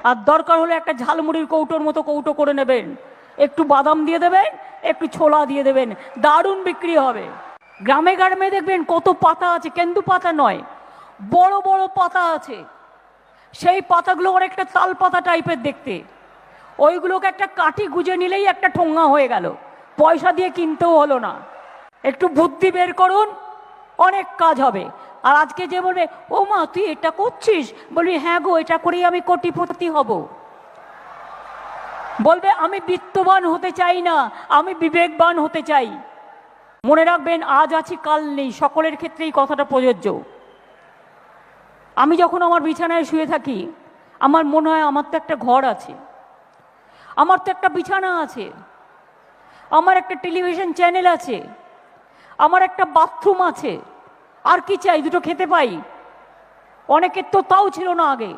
আর দরকার হলে একটা ঝালমুড়ির কৌটোর মতো কৌটো করে নেবেন, একটু বাদাম দিয়ে দেবেন, একটু ছোলা দিয়ে দেবেন, দারুণ বিক্রি হবে। গ্রামে গ্রামে দেখবেন কত পাতা আছে, কেন্দু পাতা নয়, বড় বড় পাতা আছে। সেই পাতাগুলো অনেকটা তাল পাতা টাইপের দেখতে, ওইগুলোকে একটা কাঠি গুজে নিলেই একটা ঠোঙা হয়ে গেল, পয়সা দিয়ে কিনতেও হলো না। একটু বুদ্ধি বের করুন, অনেক কাজ হবে। আর আজকে যে বলবে ও মা তুই এটা করছিস, বলবি হ্যাঁ গো এটা করেই আমি কোটিপতি হব। বলবে আমি বিত্তবান হতে চাই না, আমি বিবেকবান হতে চাই। মনে রাখবেন আজ আছি কাল নেই, সকলের ক্ষেত্রেই কথাটা প্রযোজ্য। আমি যখন আমার বিছানায় শুয়ে থাকি আমার মনে হয় আমার তো একটা ঘর আছে, আমার তো একটা বিছানা আছে, আমার একটা টেলিভিশন চ্যানেল আছে, আমার একটা বাথরুম আছে, আর কি চাই? দুটো খেতে পাই। অনেকের তো তাও ছিল না আগে।